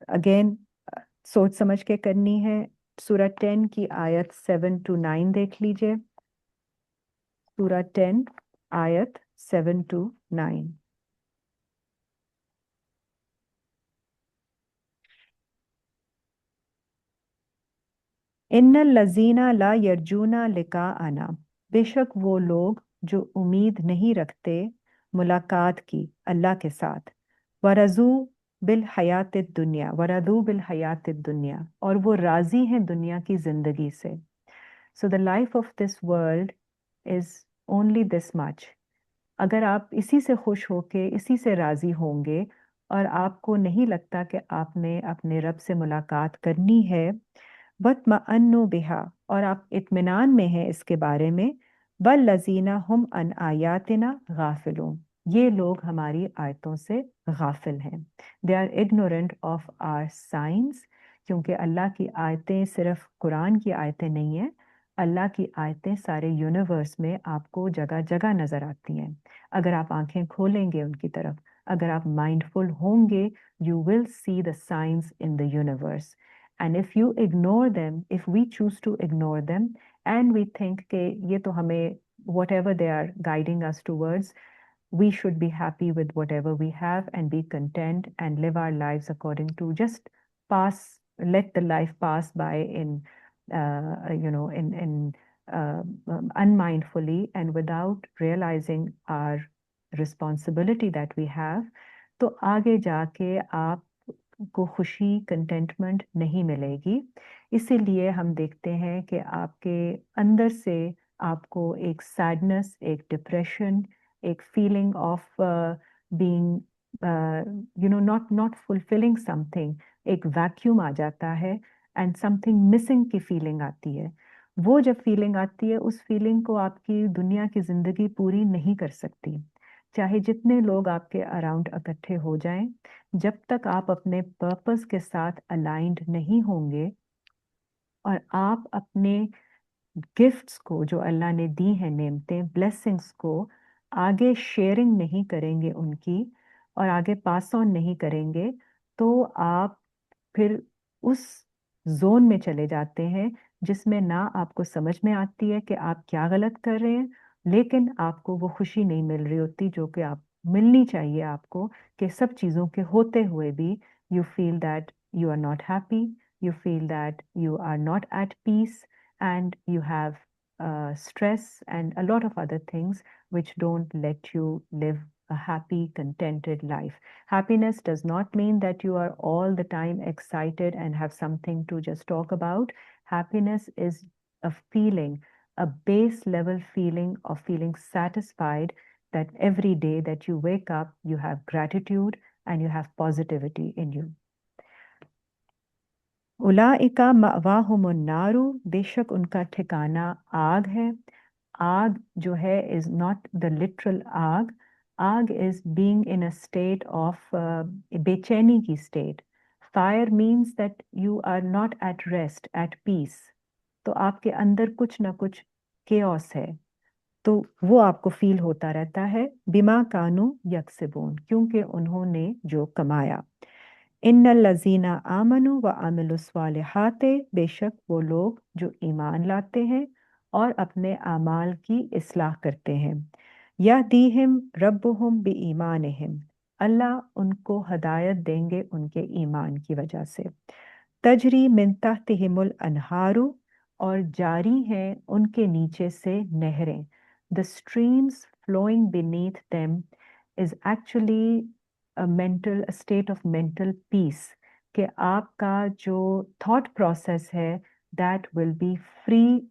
اگین سوچ سمجھ کے کرنی ہے. سورہ 10 کی آیت 7 to 9 دیکھ لیجئے. سورہ 10 آیت 7 to 9. ان الذین لا یرجون لقاءنا, بے شک وہ لوگ جو امید نہیں رکھتے ملاقات کی اللہ کے ساتھ, ورضوا بالحیات الدنیا, ورضوا بالحیات الدنیا, اور وہ راضی ہیں دنیا کی زندگی سے. So the life of this world is only this much. اگر آپ اسی سے خوش ہو کے اسی سے راضی ہوں گے اور آپ کو نہیں لگتا کہ آپ نے اپنے رب سے ملاقات کرنی ہے, وَاطْمَأَنُّوا بِهَا, اور آپ اطمینان میں ہیں اس کے بارے میں, وَالَّذِينَ هُمْ عَنْ آيَاتِنَا غَافِلُونَ, یہ لوگ ہماری آیتوں سے غافل ہیں. They are ignorant of our signs, کیونکہ اللہ کی آیتیں صرف قرآن کی آیتیں نہیں ہیں, اللہ کی آیتیں سارے یونیورس میں آپ کو جگہ جگہ نظر آتی ہیں. اگر آپ آنکھیں کھولیں گے ان کی طرف, اگر آپ مائنڈفل ہوں گے, you will see the signs in the universe. And if you ignore them, if we choose to ignore them, and we think کہ یہ تو ہمیں whatever they are guiding us towards, we should be happy with whatever we have and be content and live our lives according to just let the life pass by in unmindfully and without realizing our responsibility that we have, تو آگے جا کے آپ کو خوشی contentment نہیں ملے گی. اسی لیے ہم دیکھتے ہیں کہ آپ کے اندر سے آپ کو ایک سیڈنس, ایک ڈپریشن, ایک feeling of being not fulfilling something, ایک ویکیوم آ جاتا ہے اینڈ سم تھنگ مسنگ کی فیلنگ آتی ہے. وہ جب فیلنگ آتی ہے اس فیلنگ کو آپ کی دنیا کی زندگی پوری نہیں کر سکتی, چاہے جتنے لوگ آپ کے اراؤنڈ اکٹھے ہو جائیں. جب تک آپ اپنے پرپس کے ساتھ الائنڈ نہیں ہوں گے اور آپ اپنے گفٹس کو جو اللہ نے دی ہیں, نعمتیں, بلیسنگس کو آگے شیئرنگ نہیں کریں گے ان کی, اور آگے پاس آن نہیں کریں گے, تو آپ پھر اس زون میں چلے جاتے ہیں جس میں نہ آپ کو سمجھ میں آتی ہے کہ آپ کیا غلط کر رہے ہیں, لیکن آپ کو وہ خوشی نہیں مل رہی ہوتی جو کہ آپ ملنی چاہیے آپ کو, کہ سب چیزوں کے ہوتے ہوئے بھی you feel that you are not happy, you feel that you are not at peace, and you have stress and a lot of other things which don't let you live a happy, contented life. Happiness does not mean that you are all the time excited and have something to just talk about. Happiness is a feeling, a base level feeling of feeling satisfied that every day that you wake up, you have gratitude and you have positivity in you. उलाइका मअवाहुमुन नारु, बेशक उनका ठिकाना आग है. आग जो है is not the literal आग. आग is being in a state of बेचैनी की state. Fire means that you are not at rest, at peace. तो आपके अंदर कुछ ना कुछ chaos है, तो वो आपको फील होता रहता है. बिमा कानू यक्सिबून, क्योंकि उन्होंने जो कमाया. इन्नल लजीना आमनु व अमिलुस्वालिहाते, बेशक वो लोग जो ईमान लाते हैं और अपने आमाल की इस्लाह करते हैं. यहदीहिम रब्बुहुम बिईमानिहिम, अल्लाह उनको हदायत देंगे उनके ईमान की वजह से. तजरी मिन तहतिहिमुल अनहारु, और जारी हैं उनके नीचे से नहरें. The streams flowing beneath them is actually a state of mental peace, कि आपका जो thought process है that will be free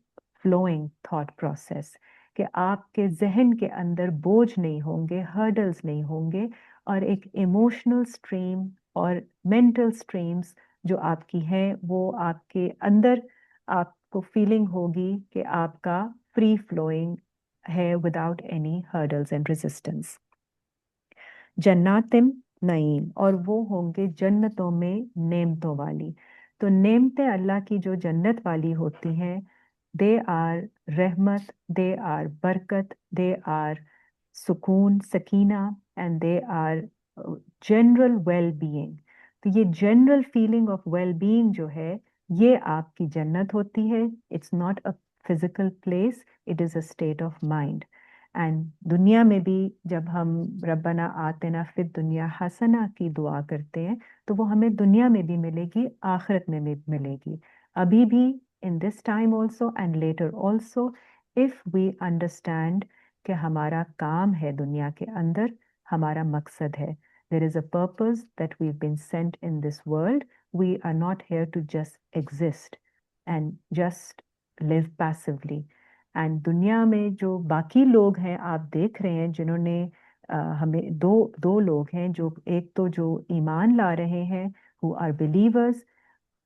flowing thought process, कि आपके जहन के अंदर बोझ नहीं होंगे, hurdles नहीं होंगे, और एक emotional stream और mental streams जो आपकी हैं वो आपके अंदर आपको फीलिंग होगी कि आपका free flowing है without any hurdles and resistance. जन्नातिम Naeem, और वो होंगे जन्नतों में नेमतों वाली. तो नेमतें अल्लाह की जो जन्नत वाली होती हैं, दे आर रहमत, दे आर बरकत, दे आर सुकून, सकीना, and they are general well being. तो ये general feeling of well being जो है ये आपकी जन्नत होती है. It's not a physical place, it is a state of mind. And दुनिया में भी जब हम रब्बना आतिना फिद दुनिया हसना की दुआ करते हैं तो वो हमें दुनिया में भी मिलेगी, आखिरत में भी मिलेगी. अभी भी in this time also and later also, if we understand कि हमारा काम है दुनिया के अंदर, हमारा मकसद है. There is a purpose that we have been sent in this world. We are not here to just exist and just live passively. And दुनिया में जो बाकी लोग हैं आप देख रहे हैं जिन्होंने हमें दो लोग हैं, जो एक तो जो ईमान ला रहे हैं हु आर बिलीवर्स,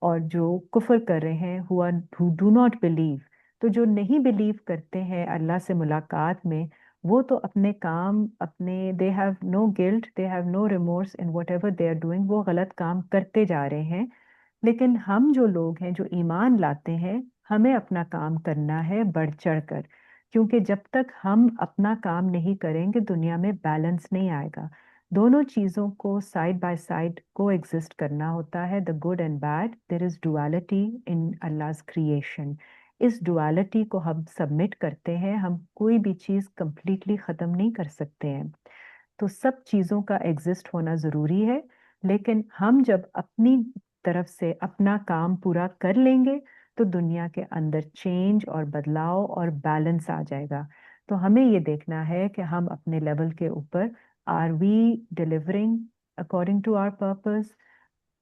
और जो कुफर कर रहे हैं हु डू नॉट बिलीव. तो जो नहीं बिलीव करते हैं अल्लाह से मुलाकात में, वो तो अपने काम अपने they have no guilt, they have no remorse in whatever they are doing, वो गलत काम करते जा रहे हैं. लेकिन हम जो लोग हैं जो ईमान लाते हैं, हमें अपना काम करना है बढ़ चढ़ कर, क्योंकि जब तक हम अपना काम नहीं करेंगे दुनिया में बैलेंस नहीं आएगा. दोनों चीज़ों को side by side coexist करना होता है, the good and bad. There is duality in Allah's creation. इस डुअलिटी को हम सबमिट करते हैं, हम कोई भी चीज़ कंप्लीटली ख़त्म नहीं कर सकते हैं. तो सब चीज़ों का एग्जिस्ट होना ज़रूरी है, लेकिन हम जब अपनी तरफ से अपना काम पूरा कर लेंगे तो दुनिया के अंदर चेंज और बदलाव और बैलेंस आ जाएगा. तो हमें ये देखना है कि हम अपने लेवल के ऊपर are we delivering according to our purpose.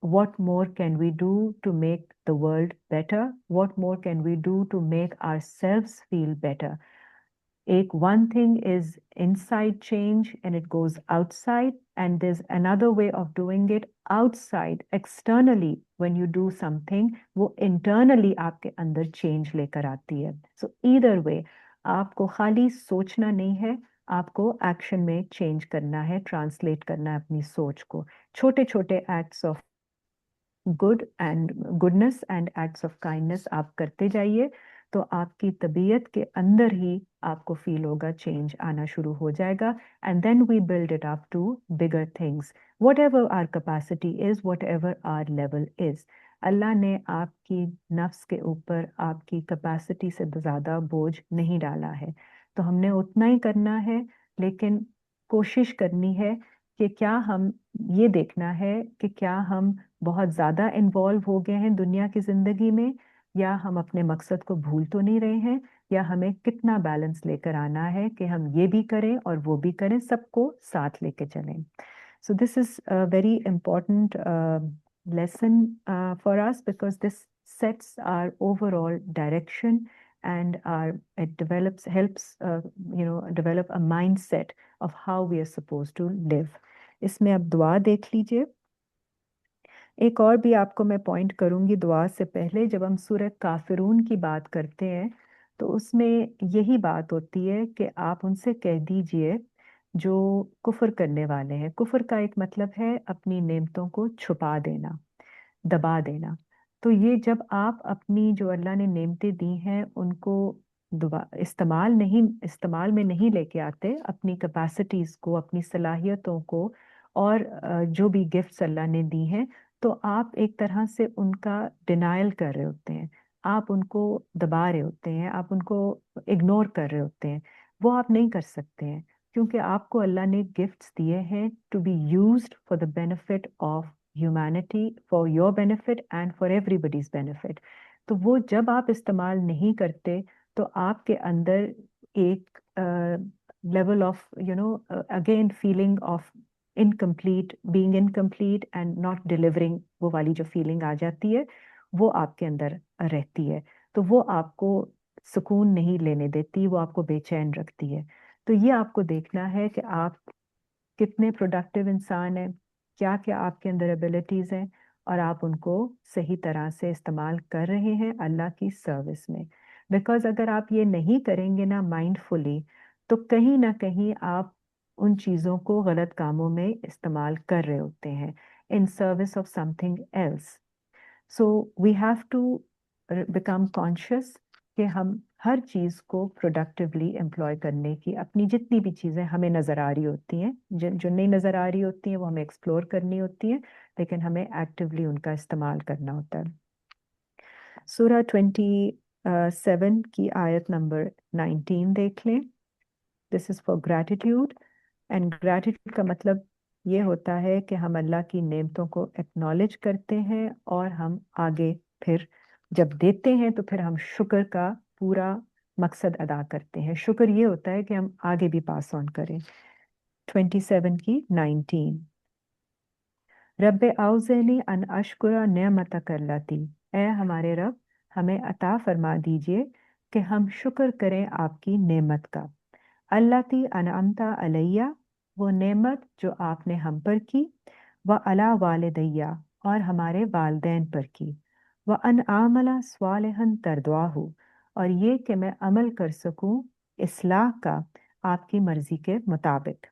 What more can we do to make the world better? What more can we do to make ourselves feel better? One thing is inside change and it goes outside, and there's another way of doing it outside externally. When you do something, वो internally आपके अंदर change लेकर आती है. So either way, आपको खाली सोचना नहीं है, आपको action में change करना है, translate करना है अपनी सोच को. छोटे छोटे acts of goodness and acts of kindness आप करते जाइए, तो आपकी तबीयत के अंदर ही आपको फील होगा चेंज आना शुरू हो जाएगा. And then we build it up to bigger things, whatever our capacity is, whatever our level is. अल्लाह ने आपकी नफ्स के ऊपर आपकी कैपेसिटी से ज़्यादा बोझ नहीं डाला है, तो हमने उतना ही करना है. लेकिन कोशिश करनी है कि क्या हम ये देखना है कि क्या हम बहुत ज़्यादा इन्वॉल्व हो गए हैं दुनिया की ज़िंदगी में, या हम अपने मकसद को भूल तो नहीं रहे हैं, या हमें कितना बैलेंस लेकर आना है कि हम ये भी करें और वो भी करें, सबको साथ लेके चलें. So this is a very important lesson for us, because this sets our overall direction and it helps develop a mindset of how we are supposed to live. इसमें अब दुआ देख लीजिए. एक और भी आपको मैं पॉइंट करूंगी दुआ से पहले. जब हम सूरह काफिरून की बात करते हैं तो उसमें यही बात होती है कि आप उनसे कह दीजिए जो कुफर करने वाले हैं. कुफर का एक मतलब है अपनी नेमतों को छुपा देना, दबा देना. तो ये जब आप अपनी जो अल्लाह ने नेमतें दी हैं उनको इस्तेमाल में नहीं लेके आते, अपनी कैपेसिटीज को, अपनी सलाहियतों को, और जो भी गिफ्ट्स अल्लाह ने दी हैं, तो आप एक तरह से उनका डिनायल कर रहे होते हैं, आप उनको दबा रहे होते हैं, आप उनको इग्नोर कर रहे होते हैं. वो आप नहीं कर सकते हैं क्योंकि आपको अल्लाह ने गिफ्ट्स दिए हैं to be used for the benefit of humanity, for your benefit and for everybody's benefit. तो वो जब आप इस्तेमाल नहीं करते तो आपके अंदर एक level of again feeling of being incomplete and not delivering, वो वाली जो फीलिंग आ जाती है वो आपके अंदर रहती है. तो वो आपको सुकून नहीं लेने देती, वो आपको बेचैन रखती है. तो ये आपको देखना है कि आप कितने प्रोडक्टिव इंसान हैं, क्या क्या आपके अंदर एबिलिटीज हैं, और आप उनको सही तरह से इस्तेमाल कर रहे हैं अल्लाह की सर्विस में. बिकॉज अगर आप ये नहीं करेंगे ना माइंडफुली, तो कहीं ना कहीं आप उन चीज़ों को गलत कामों में इस्तेमाल कर रहे होते हैं, in service of something else. So we have to become conscious कि हम हर चीज़ को प्रोडक्टिवली एम्प्लॉय करने की, अपनी जितनी भी चीज़ें हमें नज़र आ रही होती हैं, जो नहीं नज़र आ रही होती हैं वो हमें एक्सप्लोर करनी होती हैं, लेकिन हमें एक्टिवली उनका इस्तेमाल करना होता है. सूरह 27 की आयत नंबर 19 देख लें. This is for gratitude. And gratitude का मतलब ये होता है कि हम अल्लाह की नेमतों को एक्नॉलेज करते हैं और हम आगे फिर जब देते हैं तो फिर हम शुक्र का पूरा मकसद अदा करते हैं. शुक्र ये होता है कि हम आगे भी पास ऑन करें. 27 की 19. रब्बे औज़नी अन अशकुरा नेमतक अल्लती. ए हमारे रब, हमें अता फरमा दीजिए कि हम शुक्र करें आपकी नेमत का. अल्लती अनअमता अलैया, वो नेमत जो आपने हम पर की, व अला वालिदैया, और हमारे वालदैन पर की, व अन आमला स्वालिहन तरदवाहु, और ये कि मैं अमल कर सकूं इस्लाह का आपकी मर्जी के मुताबिक.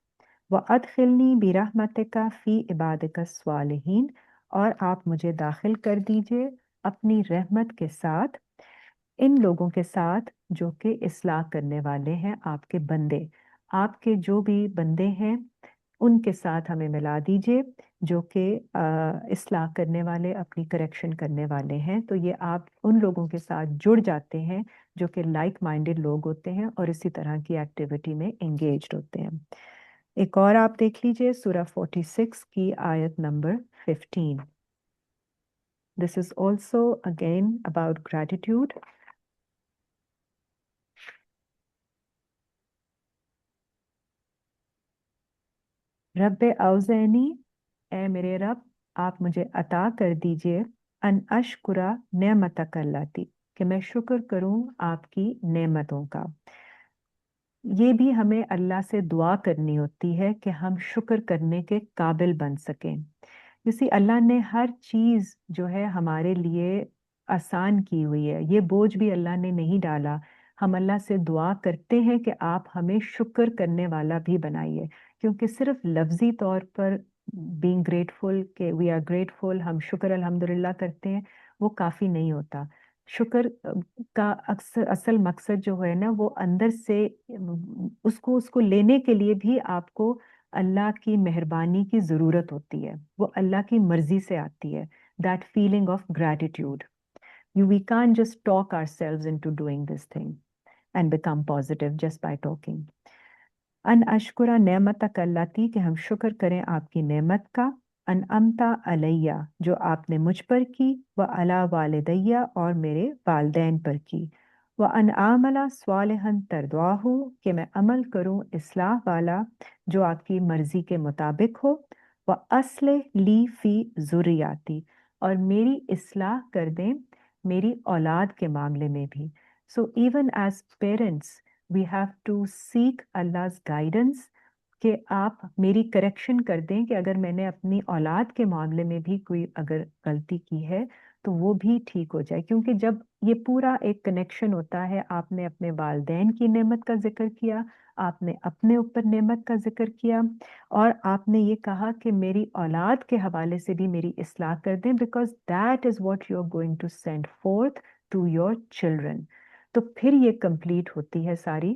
व अदखिलनी बिरहमतिका फ़ी इबादिका स्वालिहीन, और आप मुझे दाखिल कर दीजिए अपनी रहमत के साथ इन लोगों के साथ जो कि इस्लाह करने वाले हैं, आपके बंदे. आपके जो भी बंदे हैं उनके साथ हमें मिला दीजिए जो कि इस्लाह करने वाले, अपनी करेक्शन करने वाले हैं. तो ये आप उन लोगों के साथ जुड़ जाते हैं जो कि लाइक माइंडेड लोग होते हैं और इसी तरह की एक्टिविटी में एंगेज्ड होते हैं. एक और आप देख लीजिए सूरह 46 की आयत नंबर 15. This is also again about gratitude. रब्बे औज़ैनी, ए मेरे रब, आप मुझे अता कर दीजिए अन अशकुरा नेमतक अल्लती, कि मैं शुक्र करूं आपकी नेमतों का. ये भी हमें अल्लाह से दुआ करनी होती है कि हम शुक्र करने के काबिल बन सकें. इसी अल्लाह ने हर चीज़ जो है हमारे लिए आसान की हुई है, ये बोझ भी अल्लाह ने नहीं डाला. हम अल्लाह से दुआ करते हैं कि आप हमें शुक्र करने वाला भी बनाइए, क्योंकि सिर्फ लफ्ज़ी तौर पर बीइंग ग्रेटफुल के वी आर ग्रेटफुल, हम शुक्र अल्हम्दुलिल्लाह करते हैं, वो काफ़ी नहीं होता. शुक्र का अक्सर असल मकसद जो है ना वो अंदर से उसको उसको लेने के लिए भी आपको अल्लाह की मेहरबानी की ज़रूरत होती है, वो अल्लाह की मर्जी से आती है. That feeling of gratitude, we can't just talk ourselves into doing this thing and become positive just by talking. अन अशकुरा नेमतक अल्लती, कि हम शुक्र करें आपकी नेमत का. अन अमता अलैया, जो आपने मुझ पर की, व अला वालिदैया, और मेरे वालदैन पर की. व अन आमला स्वालिहन तरदवाहु, कि मैं अमल करूं इस्लाह वाला जो आपकी मर्जी के मुताबिक हो. व असले ली फ़ी ज़ुर्रियाती, और मेरी इस्लाह कर दें मेरी औलाद के मामले में भी. So even as parents, we have to seek Allah's guidance کہ آپ میری کریکشن کر دیں کہ اگر میں نے اپنی اولاد کے معاملے میں بھی کوئی اگر غلطی کی ہے تو وہ بھی ٹھیک ہو جائے. کیونکہ جب یہ پورا ایک کنیکشن ہوتا ہے, آپ نے اپنے والدین کی نعمت کا ذکر کیا, آپ نے اپنے اوپر نعمت کا ذکر کیا, اور آپ نے یہ کہا کہ میری اولاد کے حوالے سے بھی میری اصلاح کر دیں, because that is what you are going to send forth to your children. تو پھر یہ کمپلیٹ ہوتی ہے ساری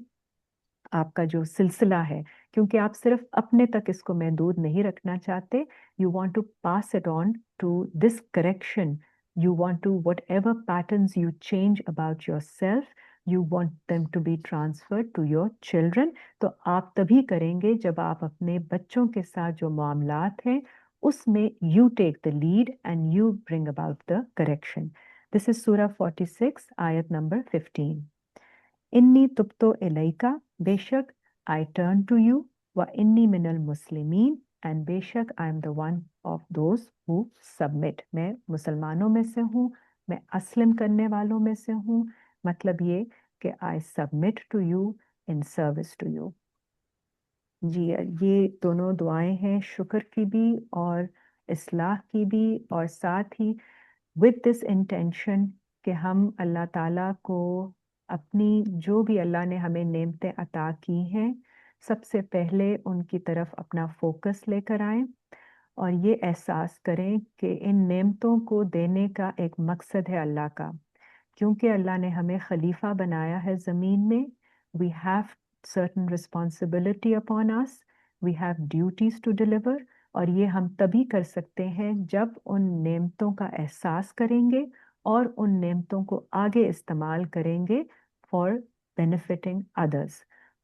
آپ کا جو سلسلہ ہے, کیونکہ آپ صرف اپنے تک اس کو محدود نہیں رکھنا چاہتے. You want to pass it on to this correction. You want to whatever patterns you change about yourself, you want them to be transferred to your children. تو آپ تبھی کریں گے جب آپ اپنے بچوں کے ساتھ جو معاملات ہیں اس میں you take the lead and you bring about the correction. This is سورہ 46 آیت نمبر 15. انی تبتو الیکا, بے شک I turn to you, wa inni minal muslimin, and بے شک I am the one of those who submit. میں مسلمانوں میں سے ہوں, میں اسلم کرنے والوں میں سے ہوں. مطلب یہ کہ I submit to you in service to you. جی یہ دونوں دعائیں ہیں, شکر کی بھی اور اصلاح کی بھی, اور ساتھ ہی with this intention کہ ہم اللہ تعالیٰ کو اپنی جو بھی اللہ نے ہمیں نعمتیں عطا کی ہیں سب سے پہلے ان کی طرف اپنا فوکس لے کر آئیں, اور یہ احساس کریں کہ ان نعمتوں کو دینے کا ایک مقصد ہے اللہ کا, کیونکہ اللہ نے ہمیں خلیفہ بنایا ہے زمین میں. We have certain responsibility upon us, we have duties to deliver, اور یہ ہم تبھی کر سکتے ہیں جب ان نعمتوں کا احساس کریں گے اور ان نعمتوں کو آگے استعمال کریں گے فار بینیفٹنگ ادرس.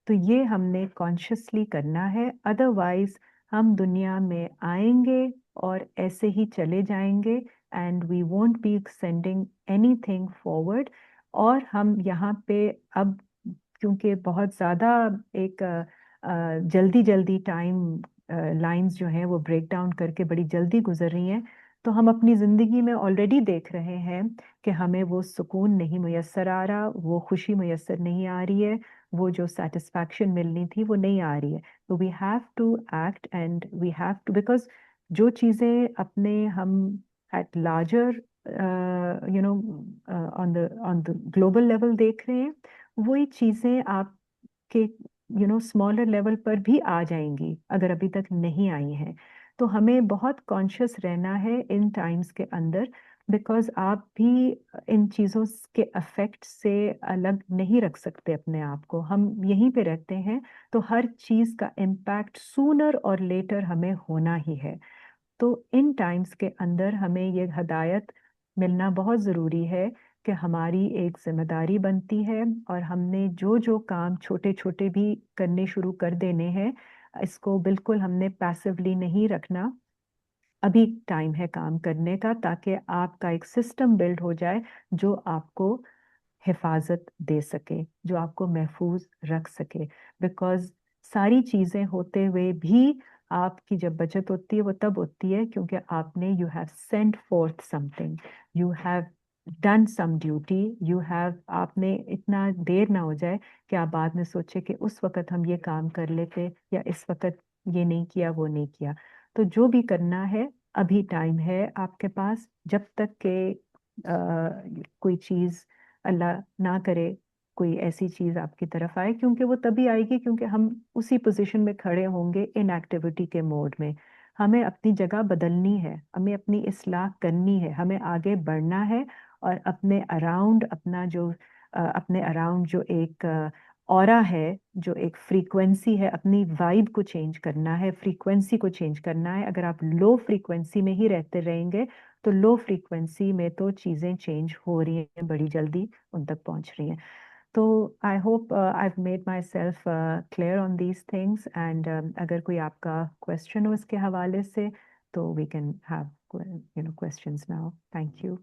تو یہ ہم نے کانشیسلی کرنا ہے, ادروائز ہم دنیا میں آئیں گے اور ایسے ہی چلے جائیں گے and we won't be sending anything forward. اور ہم یہاں پہ اب کیونکہ بہت زیادہ ایک جلدی جلدی ٹائم لائنز جو ہیں وہ بریک ڈاؤن کر کے بڑی جلدی گزر رہی ہیں, تو ہم اپنی زندگی میں آلریڈی دیکھ رہے ہیں کہ ہمیں وہ سکون نہیں میسر آ رہا, وہ خوشی میسر نہیں آ رہی ہے, وہ جو سیٹسفیکشن ملنی تھی وہ نہیں آ رہی ہے. تو we have to act and we have to, because جو چیزیں اپنے ہم at larger on the global level دیکھ رہے ہیں, وہی چیزیں آپ کے اسمالر لیول پر بھی آ جائیں گی اگر ابھی تک نہیں آئی ہیں. تو ہمیں بہت کانشیس رہنا ہے ان ٹائمز کے اندر, بیکاز آپ بھی ان چیزوں کے افیکٹ سے الگ نہیں رکھ سکتے اپنے آپ کو. ہم یہیں پہ رہتے ہیں تو ہر چیز کا امپیکٹ سونر اور لیٹر ہمیں ہونا ہی ہے. تو ان ٹائمز کے اندر ہمیں یہ ہدایت ملنا بہت ضروری ہے کہ ہماری ایک ذمہ داری بنتی ہے, اور ہم نے جو جو کام چھوٹے چھوٹے بھی کرنے شروع کر دینے ہیں, اس کو بالکل ہم نے پیسولی نہیں رکھنا. ابھی ٹائم ہے کام کرنے کا, تاکہ آپ کا ایک سسٹم بلڈ ہو جائے جو آپ کو حفاظت دے سکے, جو آپ کو محفوظ رکھ سکے. بیکاز ساری چیزیں ہوتے ہوئے بھی آپ کی جب بچت ہوتی ہے وہ تب ہوتی ہے کیونکہ آپ نے you have send forth something, you have done some duty, you have, آپ نے اتنا دیر نہ ہو جائے کہ آپ بعد میں سوچے کہ اس وقت ہم یہ کام کر لیتے یا اس وقت یہ نہیں کیا وہ نہیں کیا. تو جو بھی کرنا ہے ابھی ٹائم ہے آپ کے پاس, جب تک کہ کوئی چیز اللہ نہ کرے کوئی ایسی چیز آپ کی طرف آئے, کیونکہ وہ تبھی آئے گی کیونکہ ہم اسی پوزیشن میں کھڑے ہوں گے ان ایکٹیویٹی کے موڈ میں. ہمیں اپنی جگہ بدلنی ہے, ہمیں اپنی اصلاح کرنی ہے, ہمیں آگے بڑھنا ہے, اور اپنے اراؤنڈ اپنے اراؤنڈ جو ایک اورا ہے, جو ایک فریکوینسی ہے, اپنی وائب کو چینج کرنا ہے, فریکوینسی کو چینج کرنا ہے. اگر آپ لو فریکوینسی میں ہی رہتے رہیں گے تو لو فریکوینسی میں تو چیزیں چینج ہو رہی ہیں, بڑی جلدی ان تک پہنچ رہی ہیں. تو I hope I have made my self clear on these things, and اگر کوئی آپ کا کوشچن ہو اس کے حوالے سے تو we can have questions now. Thank you.